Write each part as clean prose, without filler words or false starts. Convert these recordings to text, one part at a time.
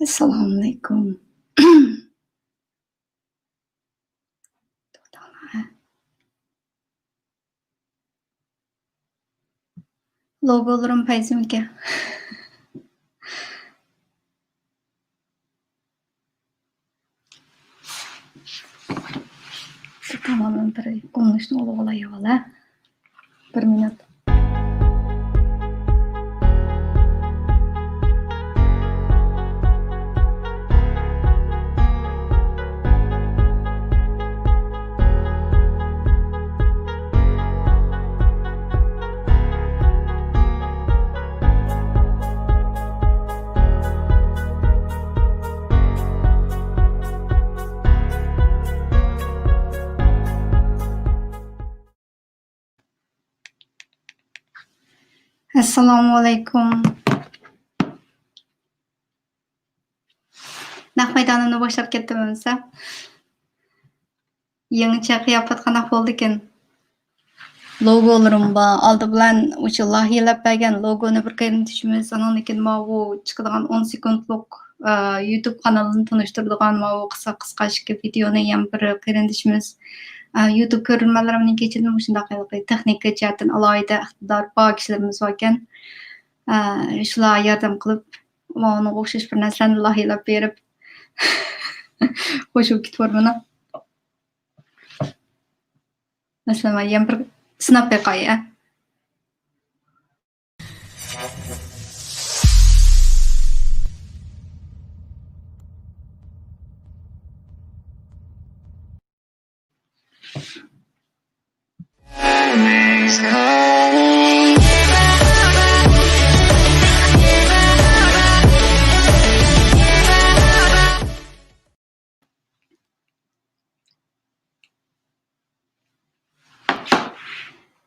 Assalamualaikum. Logolarım payzımke. Tamamen bir konuşma olayı var. Bir minut. Assalamualaikum. Naq meydanını boşlap ketdim önce. Yangicha qiyafat qanaq bo'ldi ekan? Logolarim bor. Oldi bilan o'sha lohiyalab bergan logoni bir qarindoshimiz, anan ekan bu chiqadigan 10 sekundlik YouTube kanalini tanishtiradigan bu qisqa videoni ham bir qarindoshimiz YouTube ko'rganlarimning kechirdim shunday texnika jihatdan alohida iqtidor bor kishilarimiz bor ekan. Shular yordam qilib, mana o'xshash bir narsani lohiyalab berib qo'shib ketvormana. Masalan, ham bir sinab beqoya.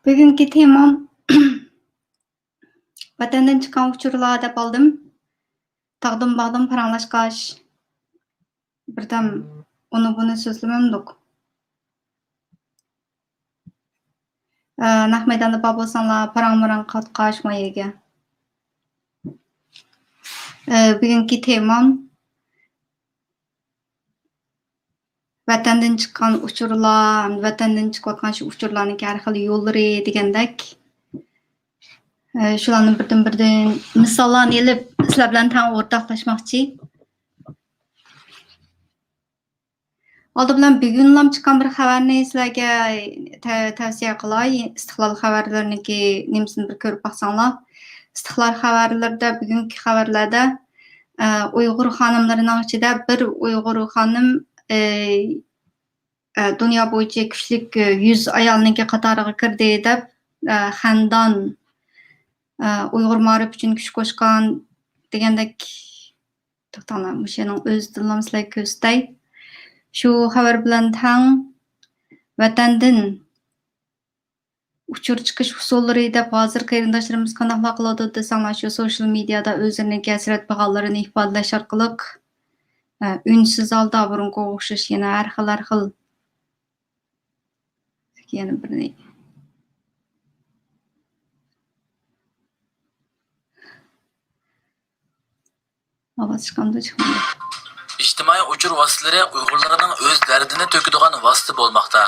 Bugungi temam vatandan chiqqan uchurlar deb oldim. Taqdim bag'dim paranglashqash. Birdan uni buni so'zlamamdik. Naq maydonda bor bo'lsanglar, parang-marang qatqash moyaga. Bugungi temam vatandan chiqqan uchurlar, vatandan chiqayotgan shu uchurlarning har xil yo'llari degandek. Shularni birdan misollarni elib sizlar bilan tang o'rtoqlashmoqchi. Oldi bilan bugunlam chiqqan bir xabarni sizlarga tavsiya qilay. Istiqlol xabarlariniki nimsini bir ko'rib baqsanglar. Istiqlol xabarlarida bugungi xabarlarda Uyg'ur xonimlarining ichida bir Uyg'ur xonim dunyo bo'yicha kuchli 100 ayolning qatoriga kirdi deb Xandon Uyg'ur ma'rif uchun kuch qo'shgan degandek to'xtanglar, o'shaning o'z tillam sizlarga ko'rsatay. Shu xabar bilan tang vatandan uchur chiqish usullari deb hozir qarindoshlarimiz qanday qiladi desanglar, shu social mediada o'zlarini kasrat bag'alarini ifodalash orqali unsiz holda burunga o'xshash yana har xil yana bir ovoz chiqamdi. İctimai uçur vositelari Uyg'urlarning o'z dardini to'kadigan vosita bo'lmoqda.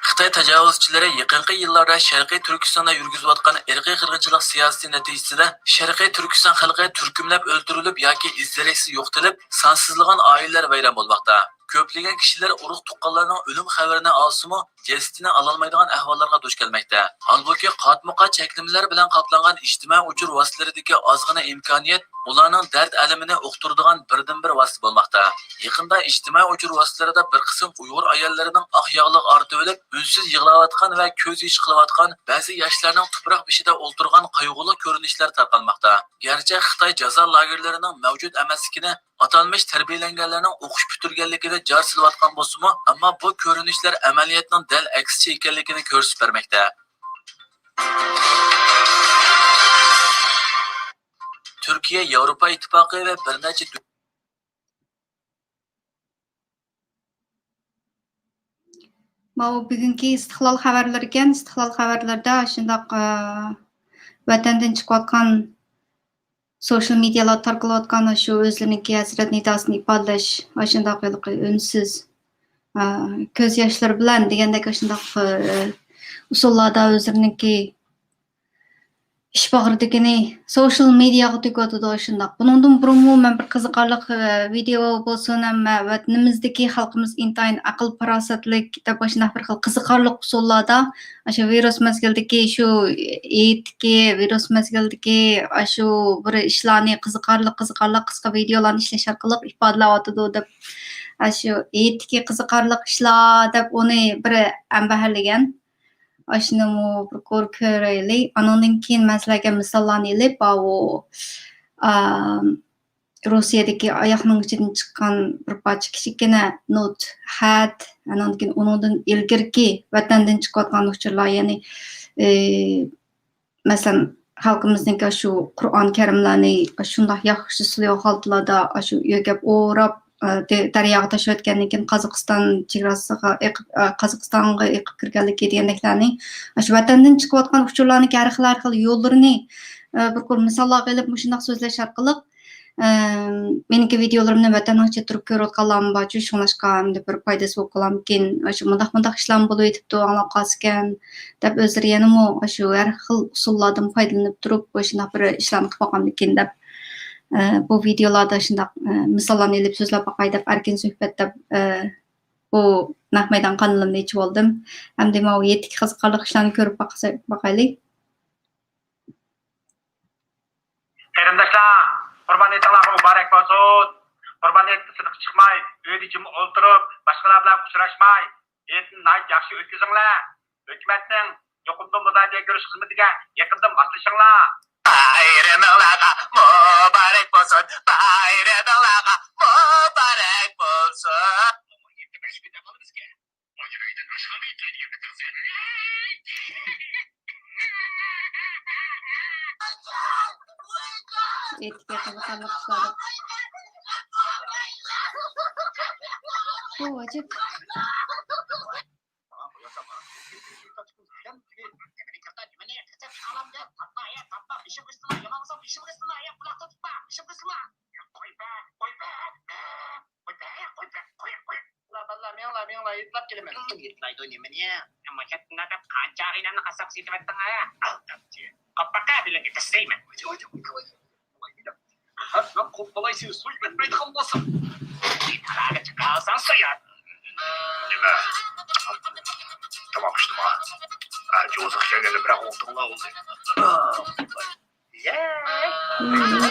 Xitoy tajovuzchilari yaqinqi yillarda Sharqiy Turkistonda yurgizayotgan irqiy qirg'inchilik siyosati natijasida Sharqiy Turkiston xalqi turkumlab o'ldirilib yoki izlariksiz yo'qotilib, sonsizlagan oilalar vayron bo'lmoqda. Köplagan kishilar urug' tuqqanlarning o'lim xabarini olsa-mu, jasadini ololmaydigan ahvollarga duch kelmoqda. Holbuki qatma-qat cheklamalar bilan qoplangan ijtimoiy uchur vositalaridagi ozgina imkoniyat ularning dard alamini uqtiradigan birdan-bir vosita bo'lmoqda. Yaqinda ijtimoiy uchur vositalarida bir qism Uyg'ur ayollarining oq yog'liq ortib olib, unsiz yig'layotgan va ko'z yosh qilayotgan ba'zi yoshlarning tuproq beshida o'ltirgan qayg'uli ko'rinishlar tarqalmoqda. Garchi Xitoy jazo lagerlarining mavjud emasligini atalmış tarbiyalanganlarning o'qish bitirganligida jar silayotgan bo'lsa-mu, ammo bu ko'rinishlar amaliyotning dal aksicha ekanligini ko'rsatib bermoqda. Turkiya, Yevropa ittifoqi va bir necha Mau bugungi istiqlol xabarlari ekan. Istiqlol xabarlarida shundoq vatandan chiqayotgan social medialar tarqalayotgan shu o'zlariniki hasrat nidosini ifodalash, shundoq unsiz ko'z yoshlari bilan degandek shundoq usullarda o'zlariniki ish bag'ridagini social mediaga to'kotidi shundoq. Buningdan burunmi men bir qiziqarli video bo'lsin, hamma vatanimizdagi xalqimiz intayin aql farosatlik deb shundoq bir xil qiziqarli usullarda shu virus mazgildagi shu etki virus mazgildagi shu bir ishlarni qiziqarli qisqa videolarni ishlash orqali ifodalayotidi deb shu etki qiziqarli ishlar deb uni bir ambahlagan. Ashunimi bir ko'raylik. Anondan keyin masalaga misollarni ilib, Rossiyadagi oyoqning ichidan chiqqan bir parcha kichikgina not, xat, anondan keyin undan ilgirki vatandan chiqayotgan uchurlar, ya'ni masalan xalqimizning shu Qur'on karimlarni shundoq yaxshi suluv hollarda shu yo'gab o'rab daryoga tashlayotgandan keyin Qozog'iston chegarasiga Qozog'istonga eqib kirganligi degandeklarni shu vatandan chiqayotgan uchurlarni har xil yo'llarini bir ko'p misollarga ilib shundoq so'zlash orqali meniki videolarimni vatangacha turib ko'rayotganlarim bor, shunlashqa bir foydasi bo'lib qolarmikin, shu mundaq ishlar bo'lib yetibdi, anglab qolgan deb o'zlari yanami shu har xil usullardan foydalanib turib shundoq bir ishlarni qilib qolganmikin deb bu videolarda shundoq misollarni ilib so'zlab boqay deb erkin suhbat deb bu naq maydon kanalimni ichib oldim. Hamda bu yetik qiziqarli ishlarni ko'rib boqaylik. Qarindoshlar, Qurban hayitlaringiz muborak bo'lsin. Qurban hayitda sirtga chiqmay, uyda jim o'ltirib, boshqalar bilan uchrashmay, hayitni yaxshi o'tkazinglar. Hukumatning yuqumli mudofaa ko'rish xizmatiga yaqindan moslashinglar. Bayramlarga muborak bo'lsin. Bayramlarga muborak bo'lsin. Etkiye qiziqarli ishlar. Bu acib. Yang lain lagi kelemen. Itu ini mana? Yang macam nak kancari nak kasak si tempat tengah ya. Apakah bilang kita statement? Nak kolay sih sulit berbeda kalmasın. Kita lagi cakap saya. Lima. Tamam işte ma. Cozuk şekilde bırak olduğunu oldu. Ya.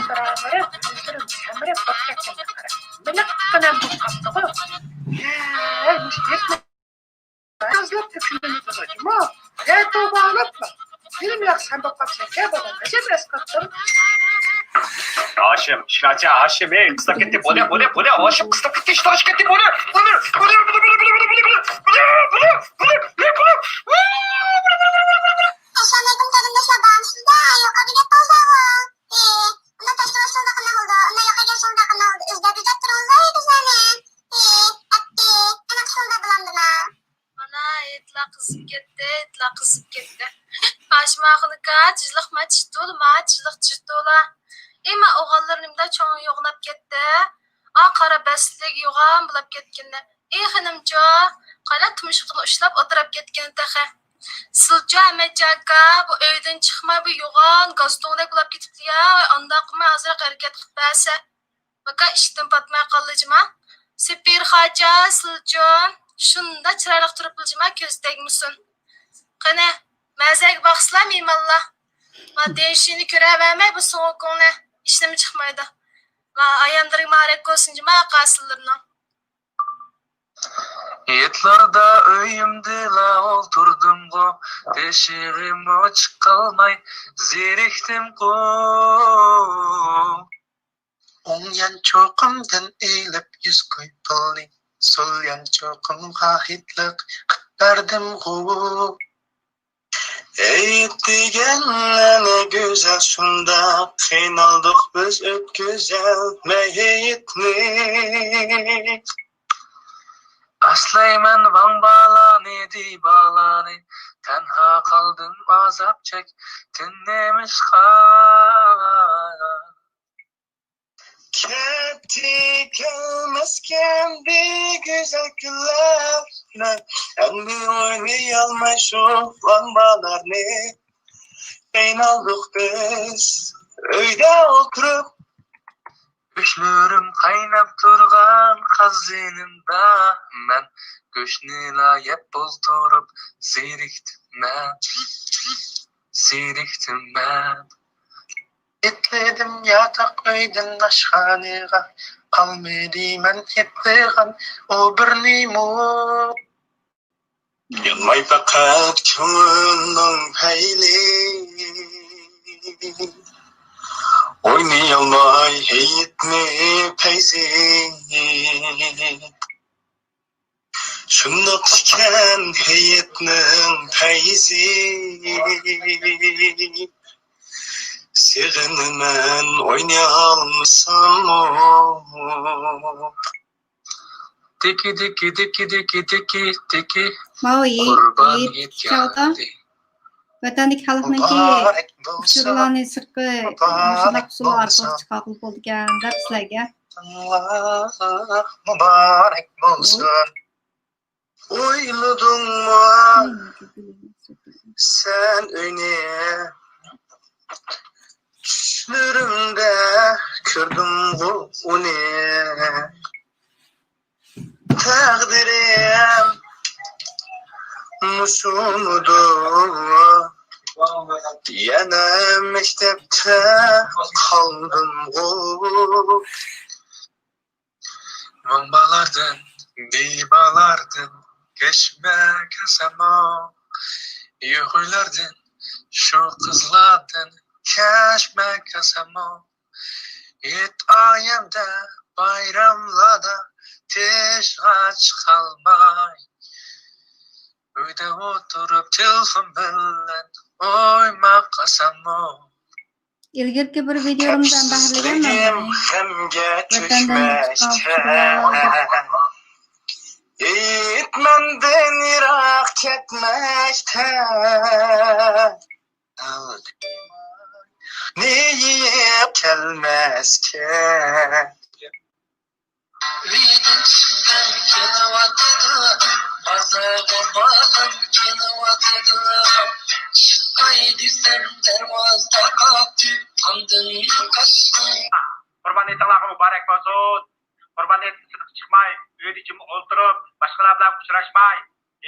Beraber samre paket çeker. Benak kana bu kapta. Ya, müşkil. Azlap tepkilerini tutacağım. Ya toba anlatma. Benim yaksan bakmak şeker bana. Necem eskatlarım. Haşim, şinaca Haşim, kısa gitti, bu ne, Haşim kısa gitti, işte Haşim gitti, bu ne, Assalamualaikum karindoshlar, baramisizda? Yo'q, gap qoldi. Uni tashqarida qana oldu. Uni yo'qaga shunda qana oldu. O'zida kuzatib turibsizlar bizlarni. Atti, ana shunda bilamdima. Mana itlar qizib ketdi. Ashmaqnika tizliqma tishtola. Ema o'g'allarimda cho'ng yo'qlab ketdi. Qora baslik yo'g'am bo'lib ketganda. Xonimjo, qala tumshuqni ushlab o'tirib ketgan taxa. Silja amachaka bu uydan chiqma bu yo'g'on gastondek bo'lib ketibdi ya. Unda qilma hozir harakat qilib bersa. Baka ishdan patmay qoldijma. Sepir Haja Siljon. Şunda çıraylık turup bilcima köz tegmisin. Qani, mazag baxsılar meymallah. Ma değişini körevermey bu soğuk onu. İşlemi çıkmaydı. Ma ayandırı marek olsun cima kasılırına. Yetlarda öyümde la oturdum go, deşiğim açık kalmay, ziriktim go. Oң yan çoqımdan eğilip yüz koyup pılning, sol yan çoqımga hitliq berdim go. Ey degenlere güzel şunda, kıynaldık biz öpgüzel meyitni. Aslayman van balani di balani, tenha kaldım azap çek, dinlemiş kal. Kendi gelmezken bir güzel günler, endi oynayalmay şu lambalar ne? Kıynaldık biz öyde oturup, Üşmürüm kaynap durgan kazinimda, men göşnila yep bozdurup ziriktim ben. etledim yatak öyden aşhanıga, kalmadı men etlegan o bir nimo. Yanmay fakat köngülnün peyli, oynayalmay heyitni peyzi. Şundaq iken heyitnin peyzi, Seğinmen oynayalmısam o. Diki diki diki diki diki diki, Mau kurban yet yet çağda geldi. vatandik halkınki Mübarek bolsun, uçurlarını sırkı şundaq usullar arqılıq çıqaqıl boldu gen dep sizlerge. Allah mübarek bolsun. Oyladın mı sen öyle? Düşlerimde gördüm bu onu. Takdirim musumudur. Yana mektepte kaldım bu. Mambalardın, bibalardın, geçmek asama. Yuhuylardın, şu kızlardın, keşmek asama. Yet ayımda, bayramlarda, teş aç kalmay. Öyle oturup telefon bilen, oymak asama. İlgirki bir videomdan bahirlegen Kepsizliğim ben. hemge Vatandan düşmekte. Yiğitmenden irak ketmekte. Neyip gelmezken. Vidinçten kinovatıdı, azada bağım kinovatıdı. Haydi sen dervazda kaptı, andın kaçtın. Kurban et Allah'a mübarek olsun. Kurban et sıdık çıkmay, öyle içim oturup, başkalarla uçraşmay.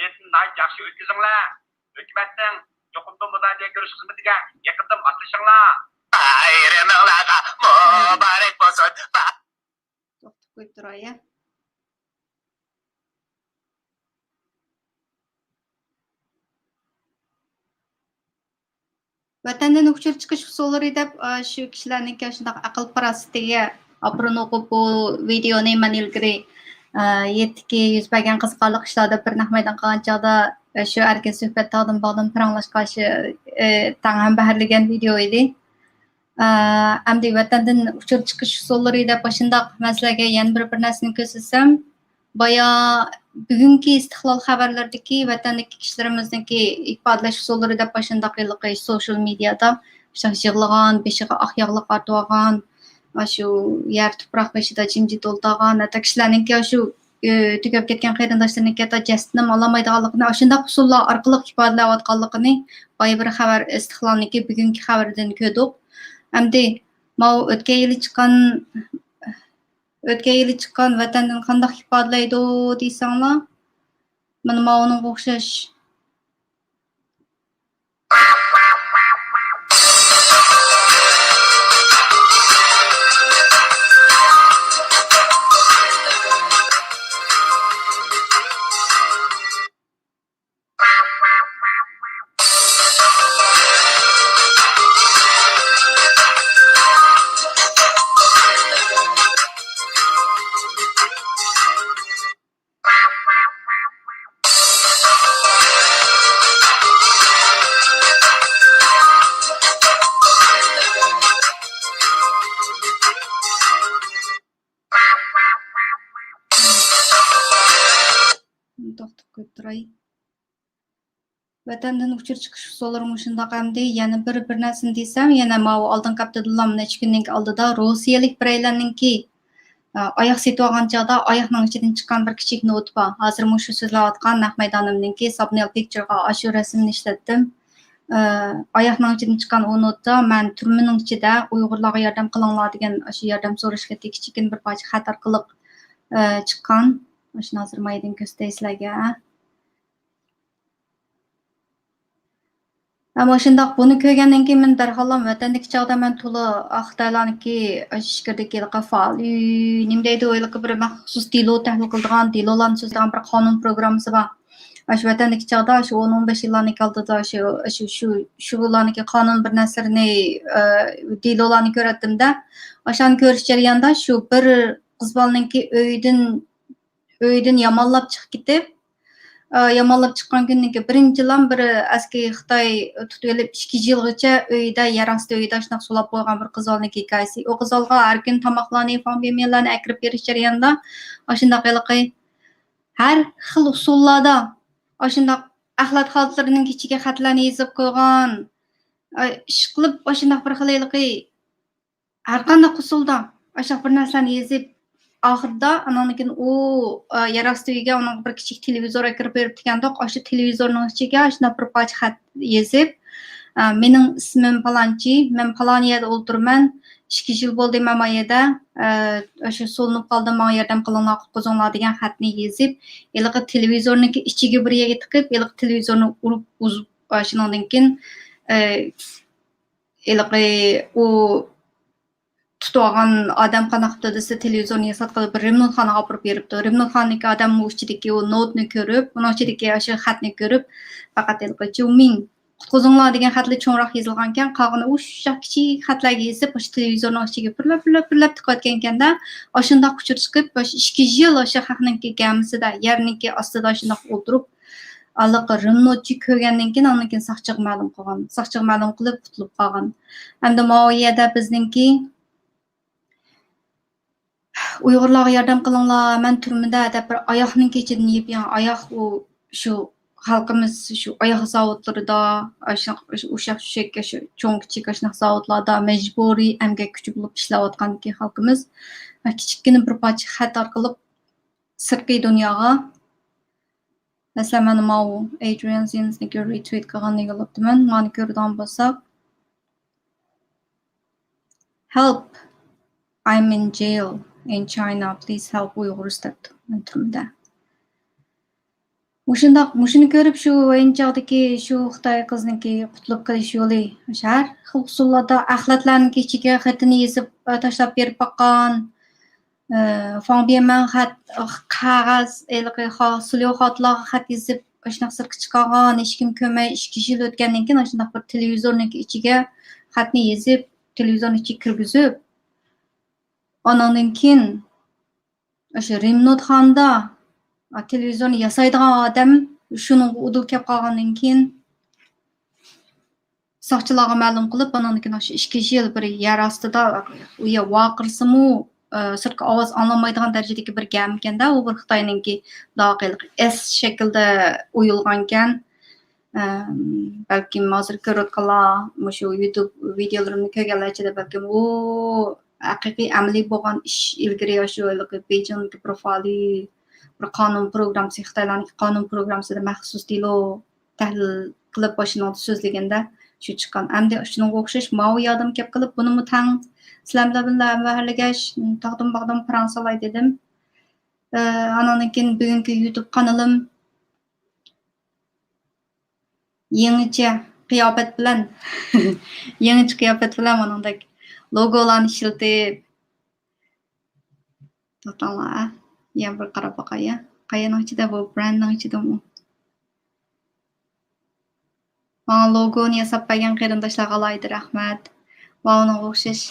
Etin nayt yaxşı ötküzünler. Hükümetten yokunduğum bu da diye görüş hizmetine yakındım atışınlar. Ayrımılaga mübarek olsun. To'xtab qo'yib turay ya. Vatandan uçur chiqish usullari deb shu kishilarniki shundoq aql parasitiga aprini o'qib bu videoni man ilgari yetdiki yuz bergan qiziqarli ishlarda bir nahmaydan qolgan chog'da shu erkin suhbat taqdim bog'dan paranglashga tang ham baharlagan video edi. Amdi vatandan uçur chiqish usullari deb shundoq masalaga yana bir narsani ko'rsatsam, baya bugungi istiqlol xabarlaridagi vatandagi kishilarimizniki ifodalash usullari deb shundoq social mediada yig'lagan, beshiga oq yog'liq artib olgan, shu yer tuproq beshida jimjit o'ltirgan, hatta kishilarniki shu tugab ketgan qarindoshlarniki hatto jasadni ololmaydiganligini shundoq usullar orqali ifodalayotganligini boya bir xabar istiqlolniki bugungi xabaridan ko'rdik. Hamdi mau o'tgan yili chiqqan o'tgan yili chiqqan vatandan qandoq ifodalaydi deysanglar, mana ma'unga o'xshash. To'xtab qo'yib turay. Vatandan uchir chiqish usullari shundoq hamda yana bir narsani desam, yana mau oldingi haftadan necha kunning oldida Rossiyalik biraylarninki oyoq setib olgan chog'da oyoqning ichidan chiqqan bir kichik not bor. Hozir shu so'zlayotgan naq maydonimninki Subnail Picture'ga shu rasmni ishlatdim. Oyoqning ichidan chiqqan o notda men turmaning ichida Uyg'urlarga yordam qilinglar degan shu yordam so'rashga tekichikin bir parcha xat orqali chiqqan. Shuni hozir maydan ko'rsataysizlarga. Ama shundoq buni ko'rgandan keyin men darhol vatandagi chog'da men to'la Xitoylarniki ishkirdagi faol nima deydi o'yliqi bir maxsus dilo tahlil qiladigan dilolarni so'zlagan bir qonun programmasi bor. Shu vatandagi chog'da shu 10-15 yillarning oldida shularniki qonun bir narsalarni dilolarni ko'ratdimda, o'shani ko'rish jarayonida shu bir qiz bolaninki uydan yomonlab chiqib ketib, yomonlab chiqqan kunninki birinchi yildan bir aski Xitoy tutib olib 2 yilgacha uyda yarasti uyda shunaqa sulab qo'ygan bir qiz bolaninki hikoyasi. O qiz bolaga har kun tomoqlarni, famiylarni akirib berish jarayonida shunday har xil usullarda shunday axlat xaltlarining ichiga xatlarni yozib qo'ygan. Ish qilib shunday bir xil har qanday usulda o'sha bir narsani yozib oxirida ananikin u yarasti uyga uning bir kichik televizor kirib beribdiganda o'sha televizorning ichiga shunday bir parcha xat yozib, mening ismim falonchi, men falon yerda o'tirman, 2 yil bo'ldi men bu yerda, o'sha so'linib qoldim, menga yordam qilinglar, qutqizinglar degan xatni yozib, eliqi televizorniki ichiga bir yerga tiqib, eliqi televizorni urib uzib, shundan keyin eliqi u tutgan odam qanaqdir desa televizorni yasatqilib bir remnontxonaga olib beribdi. Remnontxonadagi odam u ichidagi o notni ko'rib, uning ichidagi o'sha xatni ko'rib, faqat "Chumin qutqizinglar" degan xatlar cho'ngroq yozilgan ekan, qolgani o'sha kichik xatlarga yozib, o'sha televizorning ichiga birlab tiqayotgan ekanda, o'shundoq uchir chiqib, o'sha 2 yil o'sha xalqningki gamisida, yerniki ostida shundoq o'tirib, allaqi remnotchi ko'rgandan keyin undan keyin saqchiq ma'lum qilgan. Saqchiq ma'lum qilib qutulib qolgan. Hamda Mo'yada bizningki Uyg'urlarga yordam qilinglar, men turmada deb bir oyoqning kechidan yeb oyoq u shu xalqimiz shu oyoq zavodlarida, o'sha cho'ng kichik zavodlarda majburiy emgak kuchi bo'lib ishlayotganki xalqimiz kichikkina bir parcha xat orqali sirtqi dunyoga masalan mana mau Adrian Zinsniki retweet qilganini yo'llabdiman. Mani ko'radigan bo'lsak, help, I'm in jail in China, please help Uyghurs debdi turmada. Mushuni ko'rib shu o'yinchoqdagi shu Xitoy qizniki qutulib qilish yo'li har xil usullarda axlatlarning ichiga xatini yozib tashlab berib boqqan. Fambiyaman xat qog'oz silio xatlarga xat yozib shunaqa sirtqa chiqargan, hech kim ko'rmay 2 yil o'tgandan keyin shunday bir televizorniki ichiga xatni yozib, televizorning ichiga kirgizib, ondan keyin o'sha remnotxonada televizorni yasaydigan odam shuning udil kelib qolgandan keyin soqchilarga ma'lum qilib, ondan keyin o'sha 2 yil bir yer ostida u yer vaqirsimu sirtqa ovoz anglanmaydigan darajadagi bir gam ekanda, u bir Xitoyninki S shaklda o'yilgan ekan. Balkim hozir ko'rayotganlar shu YouTube videolarimni ko'rganlar ichida balkim u haqiqiy amaliy bo'lgan ish ilgari shu Beijingdagi profili bir qonun programmasi, Xitoylarning qonun programmasida maxsus dilo tahlil qilib boshini so'zlaganda Şu chiqqan. Endi shunga o'xshash Mao yadım kep qilib, bunimi tang sizlar bilan mahallaga taqdim bag'dim Fransalay dedim. Andan keyin bugungi YouTube kanalim yangicha qiyofat bilan yangicha qiyofat bilan manandek logolarni ishlatib to'xtanglar. Yana bir qarab boqay. Qayaning ichida bu brendning ichidami? Bana logoni yasab bergan qarindoshlarga alayda rahmat. Va unga o'xshash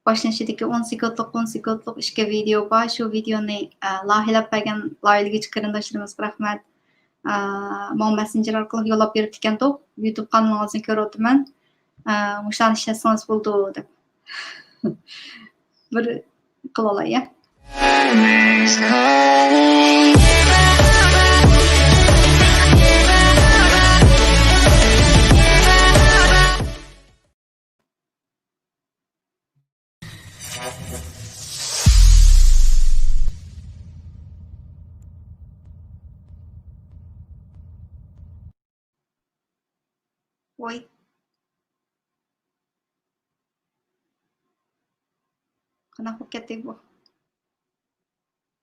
boshlanishidagi 10 sekundlik ishga video bor. Shu videoni lavhalab bergan loyihachi qarindoshlarimiz rahmat. Men Messenger orqali yo'llab berib ekan-to'q. YouTube kanalingizni ko'ryapman. Mushlarni ishlatsangiz bo'ldi deb. Bir qilolay. Voy. Qanaqa bo'lib ketdik bu?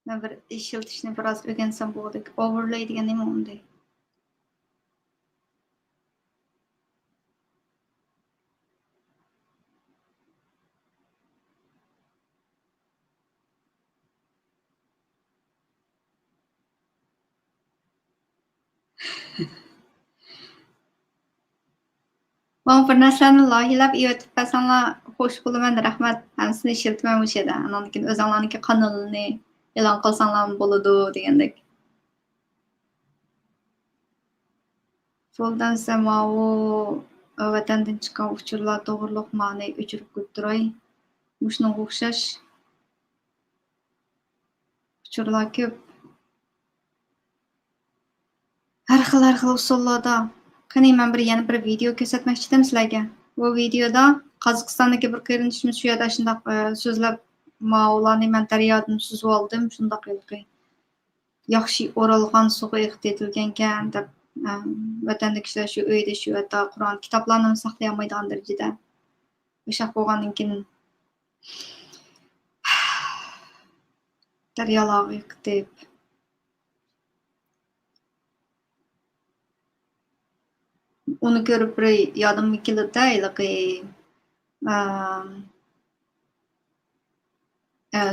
Men bir ishlatishni biroz o'rgansam bo'ldi. Overlay degan nima unday? Ben bir narsani loyihalab yotib bersanlar xush bo'laman, rahmat. Hammasini ishiltmam o'sha yerda. Andan keyin o'zinglarniki kanalini e'lon qilsanglar bo'ladi degandek. Soldan samao vatandan chiqqan uchurlar to'g'riliq ma'ni o'chirib qo'yib turay. Shunga o'xshash uchurlar ko'p. Har xil usullarda. Qani men yana bir video ko'rsatmoqchi edim sizlarga. Bu videoda Qozog'istondagi bir qarindoshimiz shu yerda shunday so'zlab ma'ularni men daryodan suzib oldim, shunday qildi. Yaxshi o'ralgan suvga ehtiyojlangan ekan deb vatandaşlar shu uyda shu yerda Qur'on kitoblarini saqlay olmaydigan darajada. O'sha bo'lgandan keyin daryolarga yiqitib onu görüp bir yadım keldi ilaqi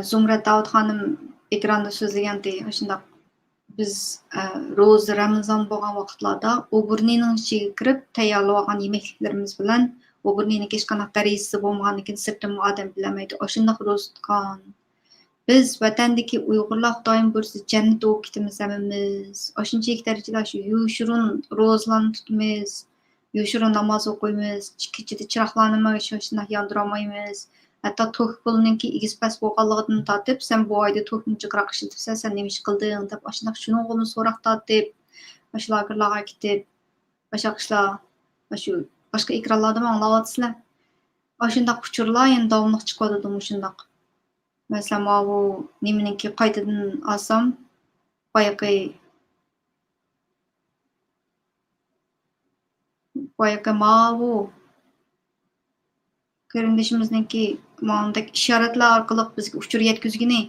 Zumrat Davud xanım ekranda so'zlagandi. Shunda biz ro'za Ramazon bo'lgan vaqtlarda o'g'irning ichiga kirib tayyorlab olgan yemekliklarimiz bilan o'g'irning hech qanaqa darajasi bo'lmaganligini sirtdan odam bilmaydi. Shunday ro'za tutgan. Biz vatandagi Uyg'urlar doim bo'lsa jannatga o'tib ketamiz hammamiz. Shunchalik darajada shu yo'shurun ro'zalarni tutamiz. Yo'shurun namoz o'qiymiz. Kechada chiroqlarni shunday yondira olmaymiz. Hatta to'q pulninki igis pas bo'lganligidan tortib, sen bu oyda to'qni jiqroq ishlatibsan, sen nima ish qilding deb shunday shuni so'roq tortib, shu lagerlarga ketib, boshqa ishlar, shu boshqa ekranlarda anglayapsizlar. Shunday uchurlar endi davomli chiqadi shunday. Masalan, bu nimaniki qaytadan olsam, boyaqa bu qarindoshimizniki ma'nodagi ishoratlar orqali bizga uchur yetkazgini.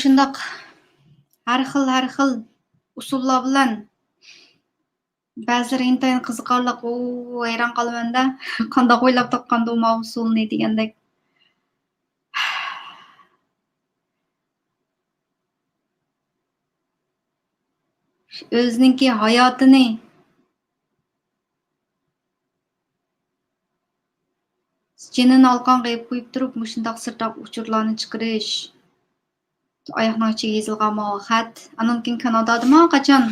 Shundoq har xil usullar bilan ba'zilari intayin qiziqarli, hayron qolaman-da, qanday o'ylab topganda u usulni degandek. O'zininki hayotini jinini olqon qilib qo'yib turib, shundoq sirtaq uchurlarni chiqarish. Oyoqning ichiga yozilgan xat. Andan keyin Kanadada qachon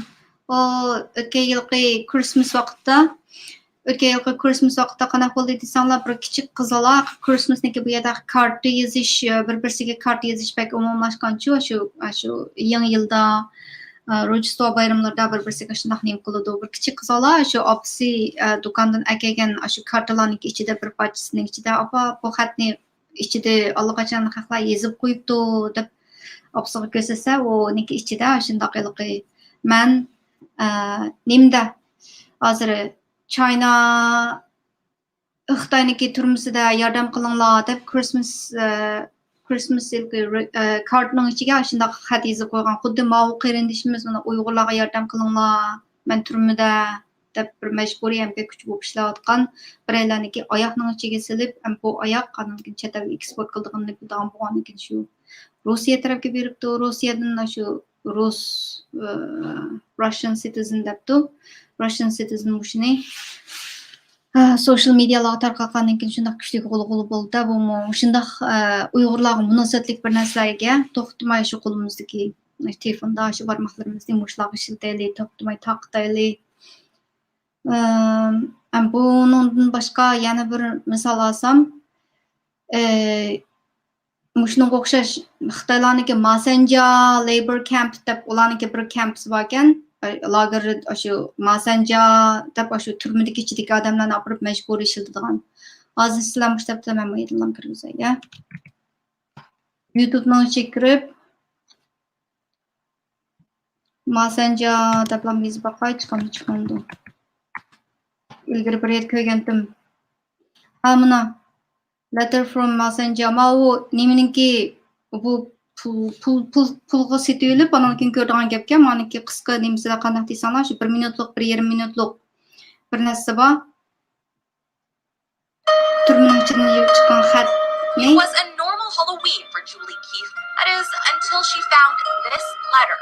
o'tgan yilgi Christmas vaqtida o'tgan yilgi Christmas vaqtida qanaqa bo'ldi desanglar, bir kichik qizaloq Christmasniki bu yerda karta yozish, bir-birsiga karta yozish pek umumlashganchu, shu yangi yilda Rojdestvo bayramlarida bir-birsiga shundoq nima qiladi. Bir kichik qizaloq shu opasi do'kondan akelgan shu kartalarning ichida bir parchasining ichida "Opa, bu xatni ichida allaqachon xatlar yozib qo'yibdi" deb opasiga ko'rsatsa, uniki ichida shundaqiligi man nimda hozir China Xitoyniki turmusida yordam qilinglar deb Christmas kartning ichiga shundoq xat yozib qo'ygan. Xuddi mau qarindishimiz mana Uyg'urlarga yordam qilinglar, men turmida deb bir majburiy hamga kuch bo'lib ishlayotgan biraylarniki oyoqning ichiga silib, bu oyoq qanday chet elga eksport qildiganini bilgan bo'lgan ekan shu. Rossiya tarafga beribdi, Rossiyadan shu Russian citizen debdi. Russian citizen shuni social medialarga tarqalgandan keyin shundoq kuchli g'ulg'ul bo'ldi. Bu shundoq Uyg'urlarga munosabatlik bir narsalarga to'xtamay shu qo'limizdagi telefonda shu barmoqlarimizni mushlarga shiltayli, to'xtamay taqtayli. Bundan boshqa yana bir misol olsam, shunga o'xshash Xitoylarniki Masanja Labor Camp deb ularniki bir camp bor ekan. Lager shu Masanja deb shu turmidagi ichidagi odamlarni olib majburiy ishlatadigan. Hozir sizlar mushtabda men bu yerdan kirgizay, ya. YouTube'dan kirib Masanja deb yozib bakay chiqamdi. İlgari bir yer ko'rgandim. Mana letter from Masanja. Bu nimeniki bu pulga setilib, ondan keyin ko'radigan gapga, meniki qisqa nimsida qanday desanglar, shu 1 minutlik, 1,5 minutlik bir narsa bor. Turmuning ichidan yurib chiqqan xatni. It was a normal Halloween for Julie Keith. That is, until she found this letter.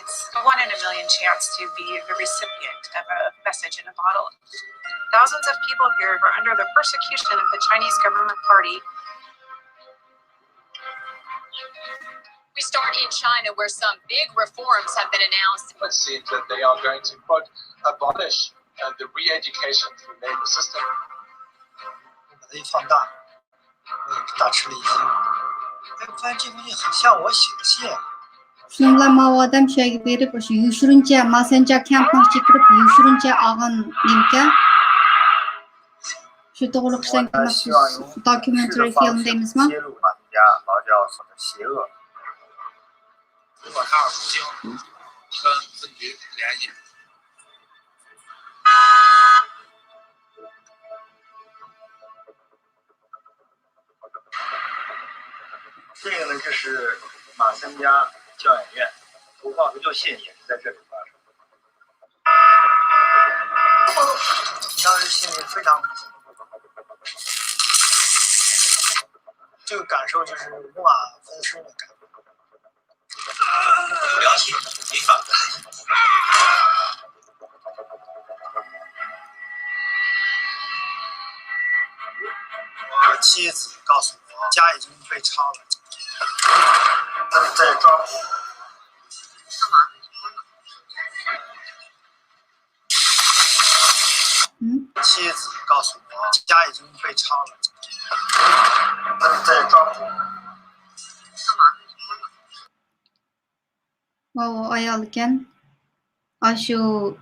It's a 1 in a million chance to be the recipient of a message in a bottle. Thousands of people here were under the persecution of the Chinese government party. We start in China, where some big reforms have been announced. It seems that they are going to, quote, abolish the re-education through labor system. 把它一放大，我也大吃了一惊。哎，我发现这封信很像我写的信。 Shuninglar ma odam shu yerga berib, shu yushirincha Messenger campning ichiga kirib, yushirincha olgan nimka. Shu to'g'ri ishlangan documentary film deymizmi? 揭露马丁加劳教所的邪恶。如果他要出京，跟分局联系。这个呢，这是马三家教养院投放求救信，也是在这里发生的。当时心里非常这个感受就是无法分身的感觉。有良心，没反叛。我妻子告诉我，家已经被抄了。他们在抓捕。妻子告诉我，家已经被抄了。他们在抓捕。 O ayol ekan. Shu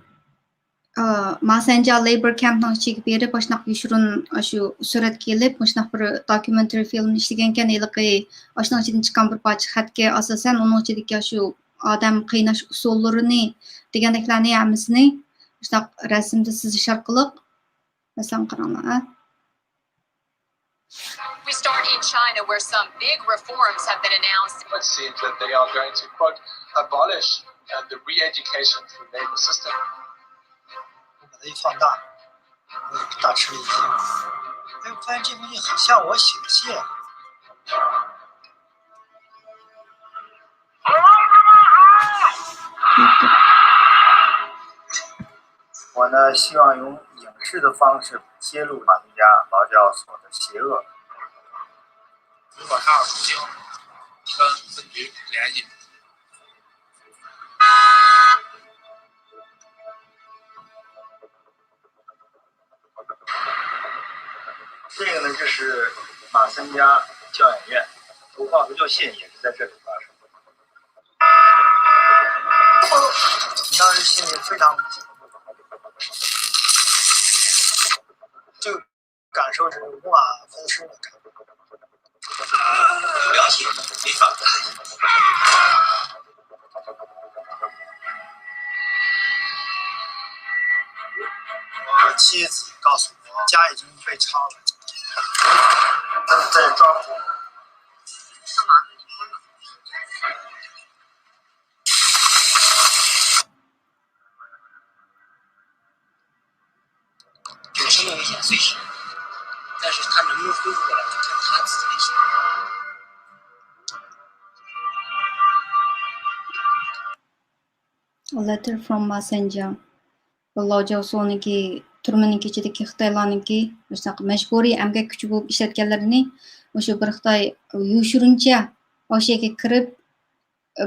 Masanja Labor Campning ichiga berib, shunaqa yushirin shu surat kelib, shunaqa bir documentary film ishlagan ekan. Ilqi shuning ichidan chiqqan bir parcha xatga asosan uning ichidagi shu odam qiynash usullarini degandeklarni hammasini shunaqa rasmda sizish orqali masalan qaranglar. We start in China, where some big reforms have been announced. It seems that they are going to, quote, abolish the re-education through labor system. 我把它一放大，我也大吃了一惊。哎，我发现这封信很像我写的信。我呢，希望用影视的方式揭露马丁加劳教所的邪恶。如果他要出京，跟分局联系。这个呢，这是马三家教养院，投放不就信也是在这里发生的。你当时心里非常，这个感受是无法分身的感受。不了解，没法看。我妻子告诉我，家已经被抄了。他们在抓捕。有生命危险随时，但是他能不能恢复过来，就看他自己的心。 A letter from Massenja. Lojo soniki turmaniki ichidagi Xitoylarniki shunaqa majburiy emgak kuchi bo'lib ishlatganlarini o'sha bir Xitoy yoshirincha o'sha yerga kirib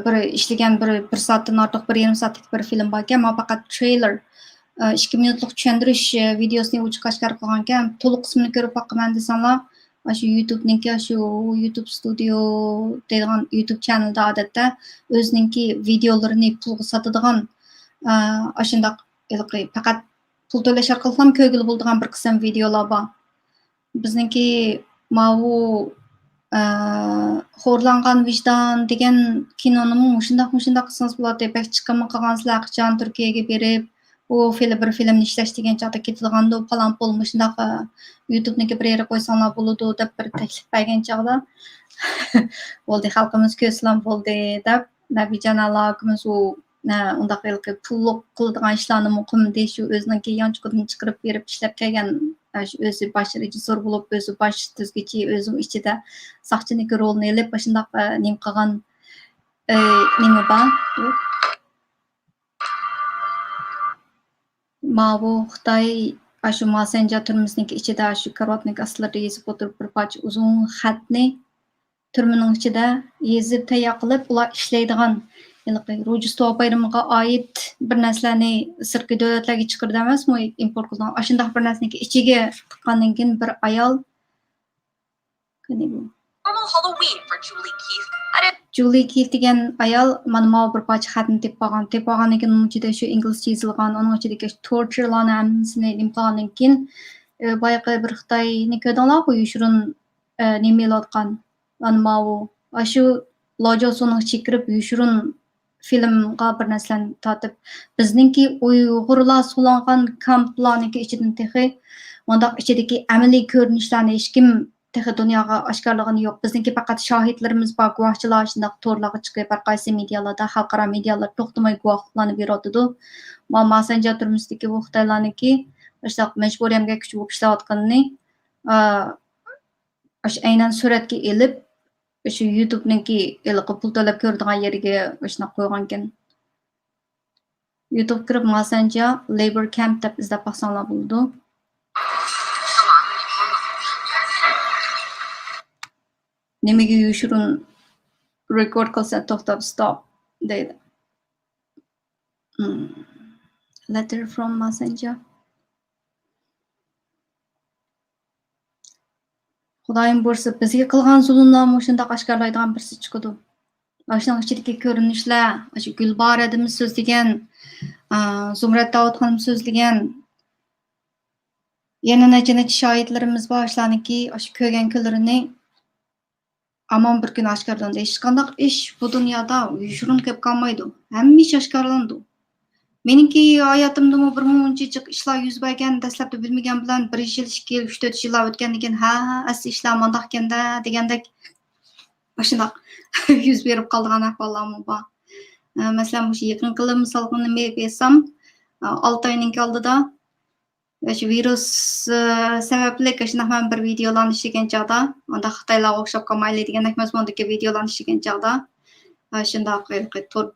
bir ishlagan bir soatdan ortiq 1,5 soatlik bir film bor ekan. Men faqat trailer 2 minutlik tushuntirish videosini ochiq oshkor qilgan ekan. To'liq qismini ko'rib boqaman desanglar, shu YouTube'niki shu YouTube Studio degan YouTube channelda odatda o'zininki videolarini pulga sotadigan shundaq faqat pul to'lash orqali ham ko'rgili bo'ladigan bir qism videolar bor. Bizniki mau xo'rlangan vijdon degan kinoni shundoq qilsangiz bo'ladi. Bek chiqimi qilgansizlar qachon Turkiyaga berib, u bir filmni ishlash degan chog'da ketadigan falan pul shundoq YouTube'niki bir yere qo'ysanglar bo'ladi deb bir taklif bergan chog'da bo'ldi, xalqimiz ko'rsam bo'ldi deb Nabijon alokimiz u undaq pulliq qiladigan ishlarni muqimda shu o'zining yonchiqidan chiqarib berib ishlab kelgan o'zi bosh rejissor bo'lib o'zi bosh tuzgichi o'zi ichida soqchiniki rolini olib shundoq nim qilgan nima bor bu Xitoy shu Massenja turmisining ichida shu karotnik aslarida yezib o'tirib bir parcha uzun xatni turmining ichida yezib tayyor qilib ular ishlaydigan Rojdestvo bayramiga oid bir narsalarni sirtqi davlatlarga chiqardi emasmi, import qilgan. Shundoq bir narsaniki ichiga tiqqandan keyin bir ayol Normal Halloween for Julie Keith. Julie Keith degan ayol mana bir parcha xatni tepib olgandan keyin uning ichida shu inglizcha yozilgan, uning ichidagi torturelarni hammasini imtihondan keyin boyaqa bir Xitoyni ko'rdinglar, yoshirin nima yozgan. Mana shu lojosoni chekirib yoshirin filmga bir narsalarni tatib bizningki Uyg'urlar so'langan kamplarniki ichidan texi undaq ichidagi amaliy ko'rinishlarni hech kim texi dunyoga oshkorlagani yo'q. Bizningki faqat shohidlarimiz bor, guvohchilar shundaq to'rlarga chiqib har qaysi medialarda, xalqaro medialar to'xtamay guvohliklarni beradi. Massenja turmusidagi bu Xitoylarniki shundaq majburiy emgak kuchi bo'lib ishlayotganini aynan suratga elib shu YouTube'niki pul to'lab ko'radigan yeriga shunaqa qo'ygan ekan. YouTube kirib Massenja Labor Camp deb izlab baxsanglar bo'ldi. Nimaga yoshirin record qilsa to'xtab stop deydi. Letter from Massenja. Xudoyim bo'lsa bizga qilgan zulmlarni shundoq oshkorlaydigan birisi chiqadi. Shuning ichidagi ko'rinishlar, shu Gulboradimiz so'zlagan, Zumrat Davudxonim so'zlagan, yana necha shohidlarimiz bor, shularniki shu ko'rgan kunlarini amon bir kun oshkorlandi. Hech qanday ish bu dunyoda yoshirin kelib qolmaydi. Hamisha oshkorlandi. Meniki hayotimda bir muncha ishlar yuz bergan, dastlabda bilmagan bilan 1 yil, 2 yil, 3-4 yillar o'tgandan keyin asli ishlar mandaq ekanda degandek shundoq yuz berib qolgan ahvollarmi bor. Masalan, shu yaqin qilib misolga nima bersam, 6 oyning oldida shu virus sababli shundoq bir videolarni ishlagan chog'da, unda Xitoylarga o'xshab qolmayli degandek mazmundagi videolarni ishlagan chog'da shundoq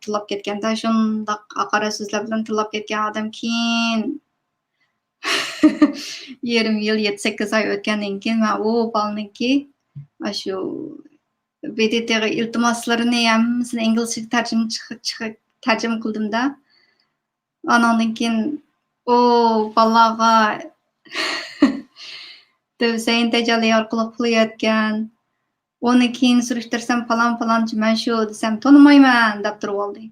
tillab ketganda shundoq haqorat so'zlar bilan tillab ketgan odam keyin 20 yil 7-8 oy o'tgandan keyin men u balniki shu BDTga iltimoslarini hammasini inglizchaga tarjima qildimda. Anandan keyin o balaga Hüseyin Tecali arqılıq pul yetken. Onu keyin surishtirsam falan men shu desam tonimayman deb turib oldi.